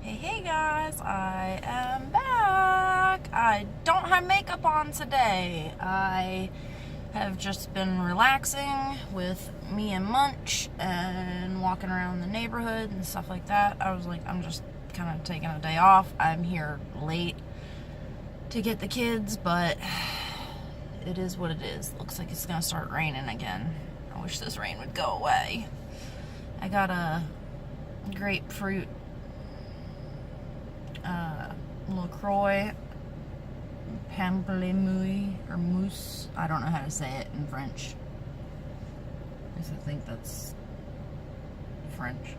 Hey guys, I am back. I don't have makeup on today. I have just been relaxing with me and Munch and walking around the neighborhood and stuff like that. I was like, I'm just kind of taking a day off. I'm here late to get the kids, but it is what it is. Looks like it's gonna start raining again. I wish this rain would go away. I got a grapefruit LaCroix pamplemousse or mousse. I don't know how to say it in French. I think that's French.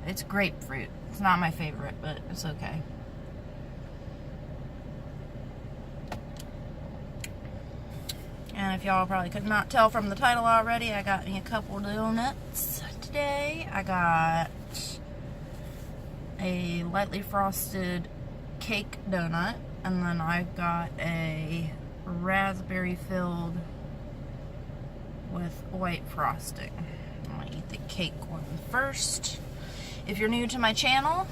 It's grapefruit. It's not my favorite, but it's okay. And if y'all probably could not tell from the title already, I got me a couple donuts today. I got a lightly frosted cake donut, and then I got a raspberry filled with white frosting. I'm gonna eat the cake one first. If you're new to my channel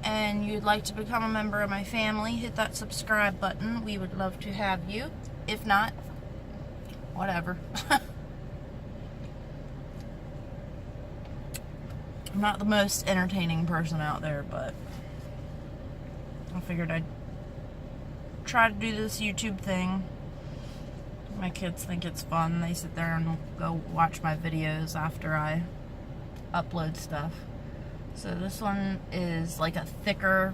and you'd like to become a member of my family, hit that subscribe button. We would love to have you. If not, whatever. I'm not the most entertaining person out there, but I figured I'd try to do this YouTube thing. My kids think it's fun. They sit there and go watch my videos after I upload stuff. So this one is like a thicker,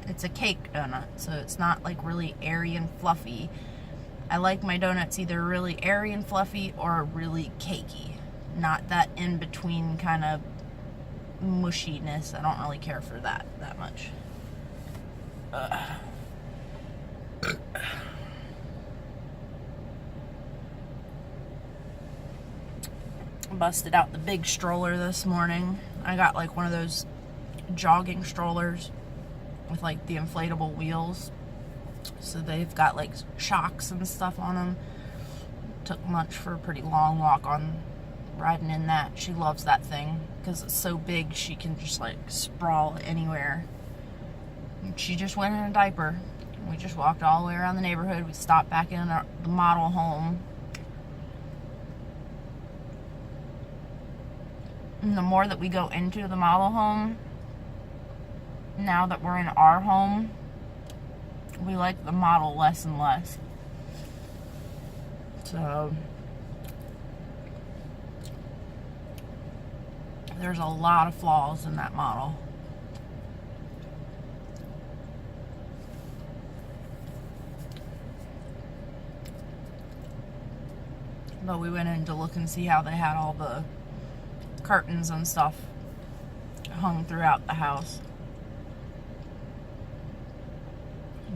it's a cake donut, so it's not like really airy and fluffy. I like my donuts either really airy and fluffy or really cakey. Not that in-between kind of mushiness. I don't really care for that much. Busted out the big stroller this morning. I got like one of those jogging strollers with like the inflatable wheels. So they've got like shocks and stuff on them. Took Munch for a pretty long walk on riding in that. She loves that thing because it's so big she can just like sprawl anywhere. And she just went in a diaper. We just walked all the way around the neighborhood. We stopped back in the model home. And the more that we go into the model home, now that we're in our home, we like the model less and less. So there's a lot of flaws in that model. But we went in to look and see how they had all the curtains and stuff hung throughout the house.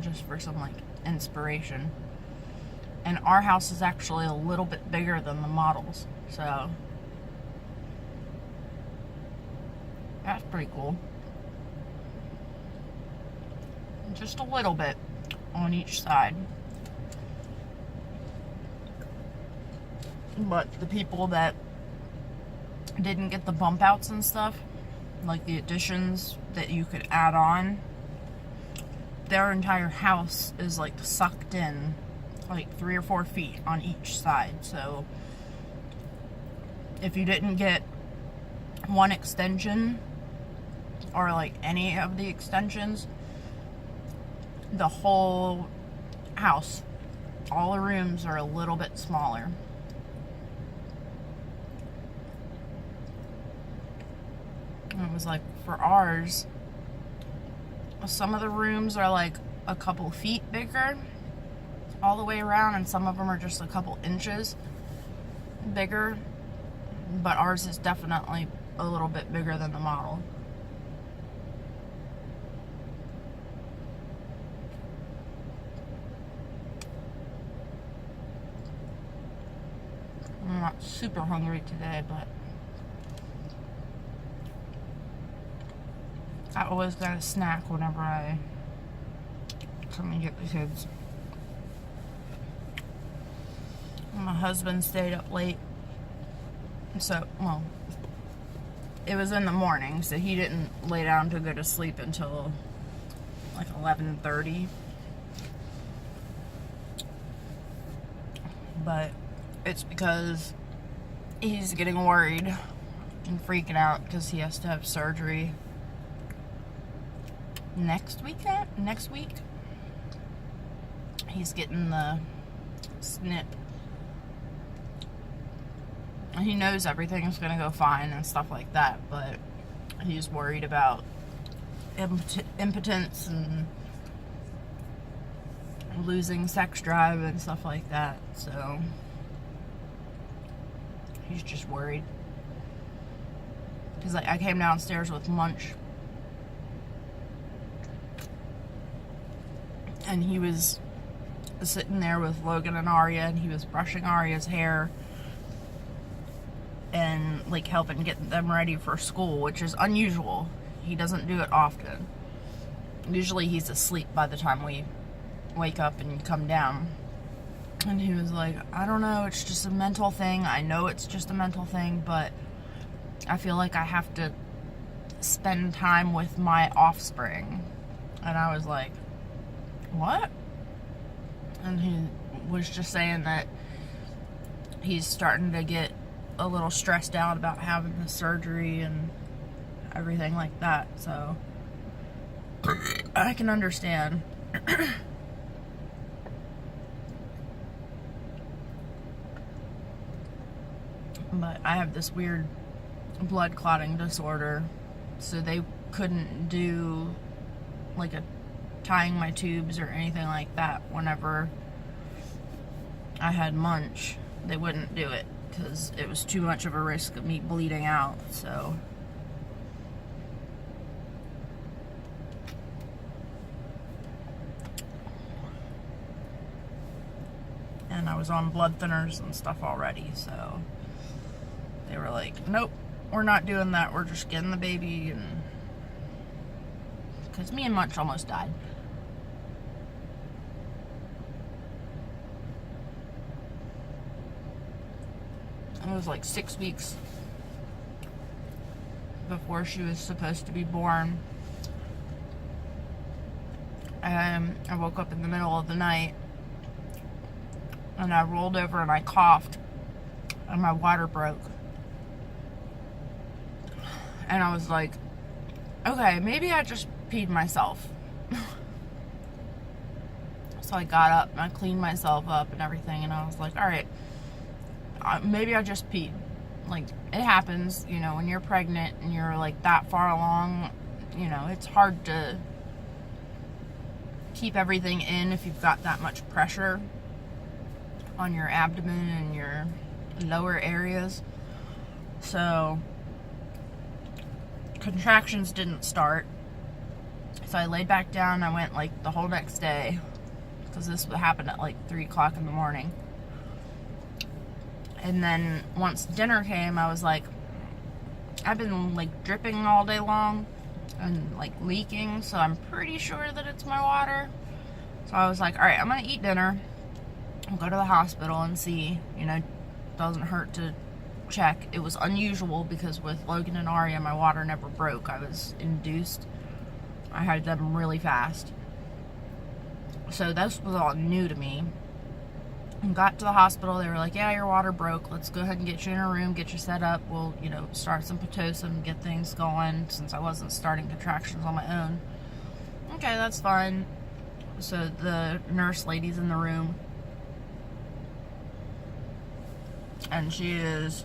Just for some like inspiration. And our house is actually a little bit bigger than the models, so that's pretty cool. Just a little bit on each side. But the people that didn't get the bump outs and stuff, like the additions that you could add on, their entire house is like sucked in like 3 or 4 feet on each side. So if you didn't get one extension or like any of the extensions, the whole house, all the rooms are a little bit smaller. And it was like for ours, some of the rooms are like a couple feet bigger all the way around, and some of them are just a couple inches bigger. But ours is definitely a little bit bigger than the model. I'm not super hungry today, but I always got a snack whenever I come and get the kids. My husband stayed up late, so, well, it was in the morning, so he didn't lay down to go to sleep until like 11:30. But it's because he's getting worried and freaking out because he has to have surgery next week. He's getting the snip. He knows everything's going to go fine and stuff like that, but he's worried about impotence and losing sex drive and stuff like that, so he's just worried. Because I came downstairs with Munch, and he was sitting there with Logan and Arya, and he was brushing Arya's hair and like helping get them ready for school, which is unusual. He doesn't do it often. Usually he's asleep by the time we wake up and come down. And he was like, I don't know, it's just a mental thing. I know it's just a mental thing, but I feel like I have to spend time with my offspring. And I was like, what? And he was just saying that he's starting to get a little stressed out about having the surgery and everything like that, so I can understand. But I have this weird blood clotting disorder, so they couldn't do like a tying my tubes or anything like that whenever I had Munch. They wouldn't do it because it was too much of a risk of me bleeding out, so and I was on blood thinners and stuff already, so they were like, nope, we're not doing that, we're just getting the baby. And because me and Munch almost died. It was like 6 weeks before she was supposed to be born. I woke up in the middle of the night and I rolled over and I coughed and my water broke. And I was like, okay, maybe I just peed myself. So I got up and I cleaned myself up and everything, and I was like, alright, maybe I just peed. Like, it happens, you know, when you're pregnant and you're like that far along, you know, it's hard to keep everything in if you've got that much pressure on your abdomen and your lower areas. So contractions didn't start, so I laid back down. I went like the whole next day because this would happen at like 3 o'clock in the morning. And then once dinner came, I was like, I've been like dripping all day long and like leaking, so I'm pretty sure that it's my water. So I was like, all right, I'm gonna eat dinner, I'll go to the hospital and see, you know, doesn't hurt to check. It was unusual because with Logan and Arya, my water never broke. I was induced. I had them really fast. So this was all new to me. And got to the hospital, they were like, yeah, your water broke. Let's go ahead and get you in a room, get you set up. We'll, you know, start some Pitocin, get things going, since I wasn't starting contractions on my own. Okay, that's fine. So the nurse lady's in the room. And she is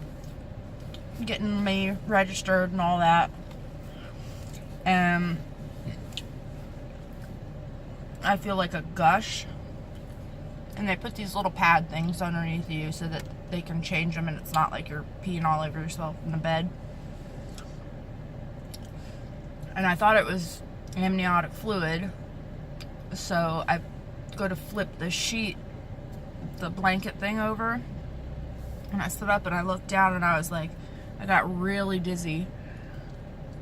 getting me registered and all that. And I feel like a gush. And they put these little pad things underneath you so that they can change them and it's not like you're peeing all over yourself in the bed. And I thought it was amniotic fluid. So I go to flip the sheet, the blanket thing over. And I stood up and I looked down and I was like, I got really dizzy.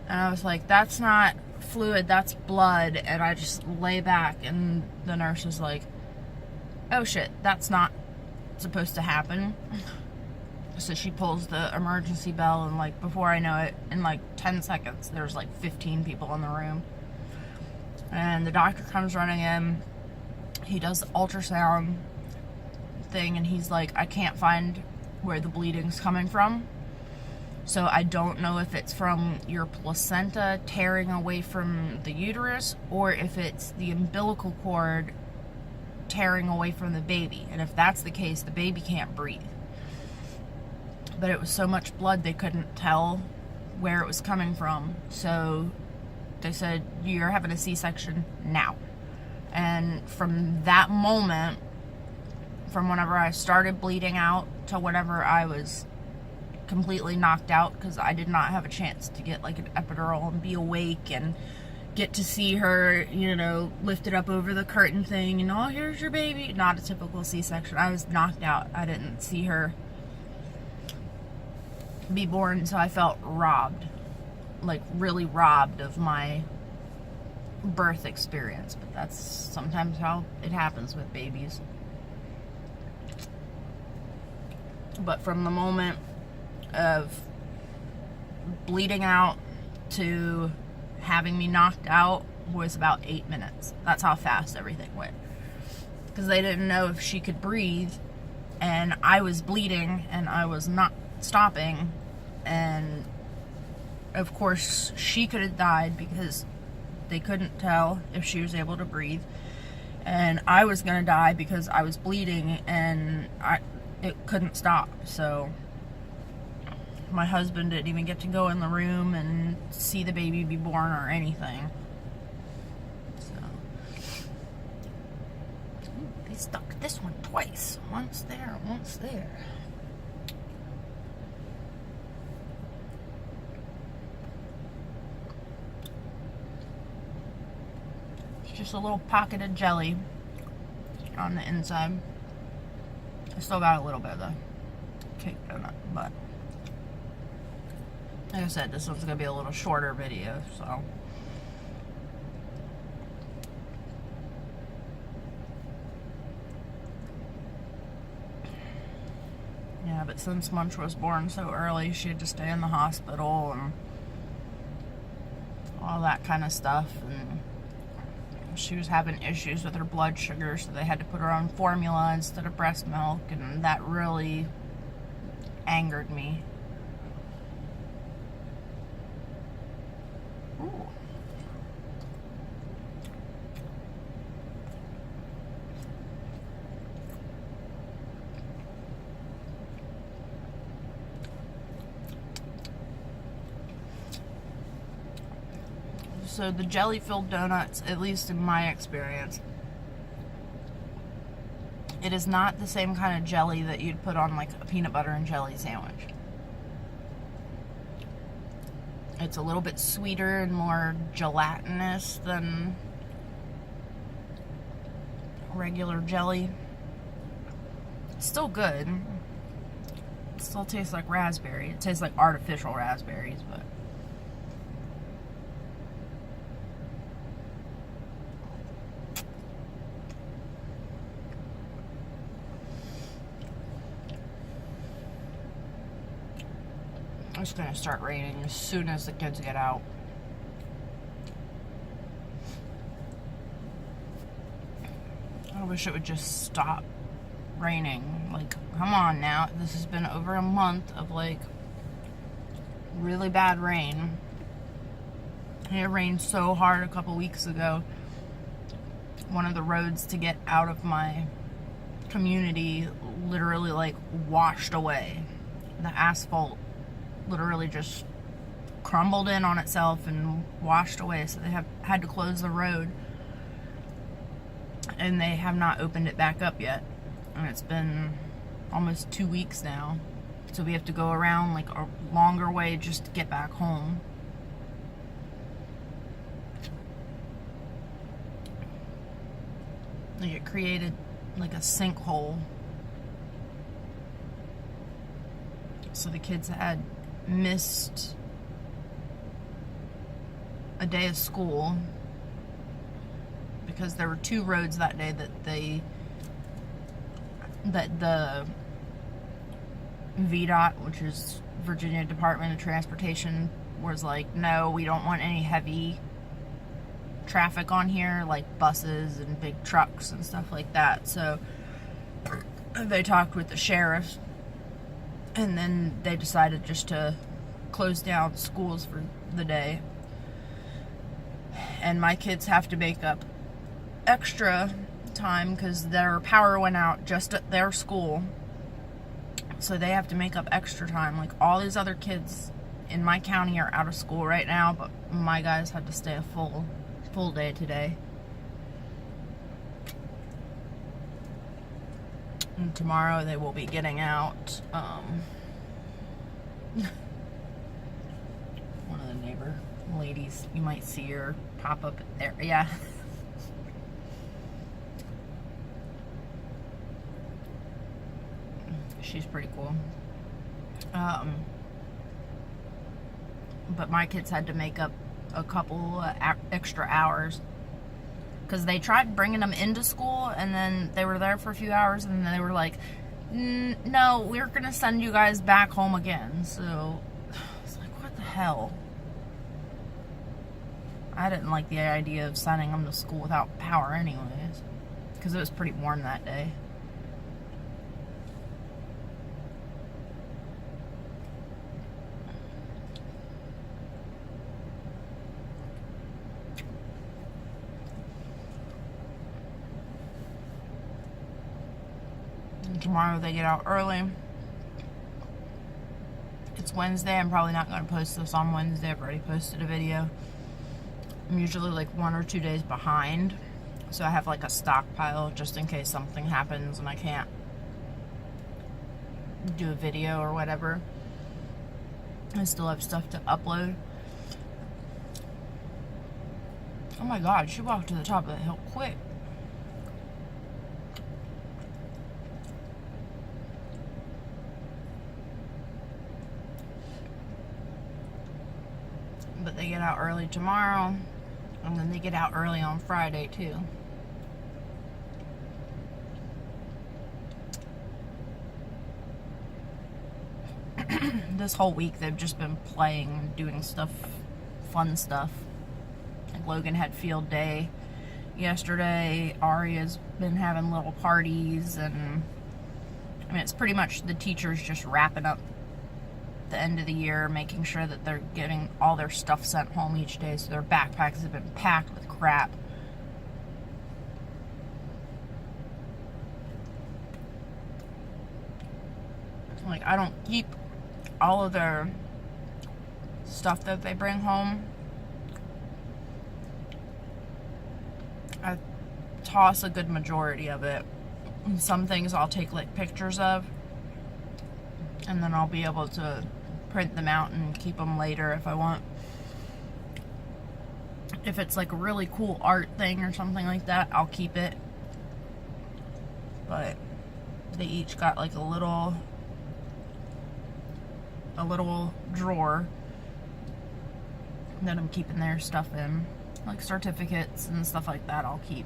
And I was like, that's not fluid, that's blood. And I just lay back and the nurse was like, oh shit, that's not supposed to happen. So she pulls the emergency bell, and like before I know it, in like 10 seconds, there's like 15 people in the room. And the doctor comes running in. He does the ultrasound thing, and he's like, I can't find where the bleeding's coming from. So I don't know if it's from your placenta tearing away from the uterus, or if it's the umbilical cord tearing away from the baby. And if that's the case, the baby can't breathe. But it was so much blood they couldn't tell where it was coming from. So they said, you're having a C-section now. And from that moment, from whenever I started bleeding out to whenever I was completely knocked out, because I did not have a chance to get like an epidural and be awake and get to see her, you know, lifted up over the curtain thing and, oh, here's your baby. Not a typical C-section. I was knocked out. I didn't see her be born, so I felt robbed, like really robbed of my birth experience. But that's sometimes how it happens with babies. But from the moment of bleeding out to having me knocked out was about 8 minutes. That's how fast everything went. Because they didn't know if she could breathe, and I was bleeding, and I was not stopping, and of course she could have died because they couldn't tell if she was able to breathe, and I was gonna die because I was bleeding and it couldn't stop. So my husband didn't even get to go in the room and see the baby be born or anything. So they stuck this one twice. Once there, once there. It's just a little pocket of jelly on the inside. I still got a little bit of the cake donut, but like I said, this one's going to be a little shorter video, so. Yeah, but since Munch was born so early, she had to stay in the hospital and all that kind of stuff, and she was having issues with her blood sugar, so they had to put her on formula instead of breast milk, and that really angered me. Ooh. So the jelly-filled donuts, at least in my experience, it is not the same kind of jelly that you'd put on like a peanut butter and jelly sandwich. It's a little bit sweeter and more gelatinous than regular jelly. It's still good. It still tastes like raspberry. It tastes like artificial raspberries, but it's going to start raining as soon as the kids get out. I wish it would just stop raining. Like, come on now. This has been over a month of, like, really bad rain. It rained so hard a couple weeks ago. One of the roads to get out of my community literally, like, washed away. The asphalt literally just crumbled in on itself and washed away, so they had to close the road, and they have not opened it back up yet, and it's been almost 2 weeks now, so we have to go around like a longer way just to get back home. Like, it created like a sinkhole, so the kids had missed a day of school because there were 2 roads that day that the VDOT, which is Virginia Department of Transportation, was like, no, we don't want any heavy traffic on here, like buses and big trucks and stuff like that. So they talked with the sheriff, and then they decided just to close down schools for the day. And my kids have to make up extra time because their power went out just at their school. So they have to make up extra time. Like, all these other kids in my county are out of school right now, but my guys had to stay a full day today. And tomorrow they will be getting out. One of the neighbor ladies, you might see her pop up there. Yeah. She's pretty cool. But my kids had to make up a couple extra hours because they tried bringing them into school, and then they were there for a few hours, and then they were like, no, we're gonna send you guys back home again. So it's like, what the hell? I didn't like the idea of sending them to school without power anyways, because it was pretty warm that day. Tomorrow they get out early. It's Wednesday. I'm probably not going to post this on Wednesday. I've already posted a video. I'm usually like 1 or 2 days behind, so I have like a stockpile just in case something happens and I can't do a video or whatever. I still have stuff to upload. Oh my god, she walked to the top of the hill quick. But they get out early tomorrow, and then they get out early on Friday too. This whole week they've just been playing and doing stuff, fun stuff. Like Logan had field day yesterday. Aria's been having little parties, and I mean, it's pretty much the teachers just wrapping up the end of the year, making sure that they're getting all their stuff sent home each day, so their backpacks have been packed with crap. Like, I don't keep all of their stuff that they bring home. I toss a good majority of it. And some things I'll take like pictures of, and then I'll be able to print them out and keep them later if I want. If it's like a really cool art thing or something like that, I'll keep it. But they each got like a little drawer that I'm keeping their stuff in. Like certificates and stuff like that I'll keep.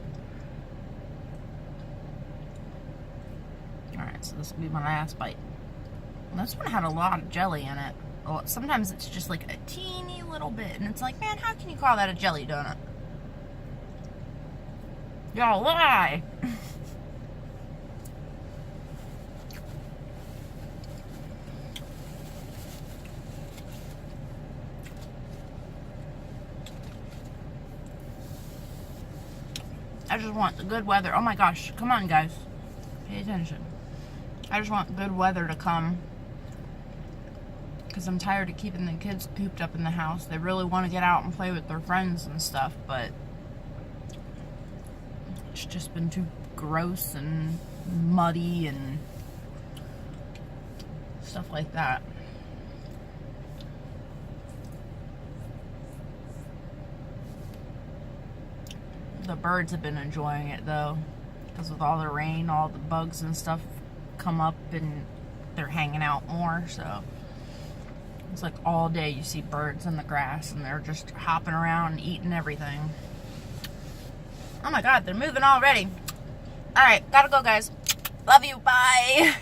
Alright, so this will be my last bite. And this one had a lot of jelly in it. Well, sometimes it's just like a teeny little bit, and it's like, man, how can you call that a jelly donut? Y'all lie! I just want the good weather. Oh my gosh, come on guys. Pay attention. I just want good weather to come, because I'm tired of keeping the kids cooped up in the house. They really want to get out and play with their friends and stuff, but it's just been too gross and muddy and stuff like that. The birds have been enjoying it though, because with all the rain, all the bugs and stuff come up and they're hanging out more, so it's like all day you see birds in the grass and they're just hopping around and eating everything. Oh my god, they're moving already. Alright, gotta go guys. Love you, bye.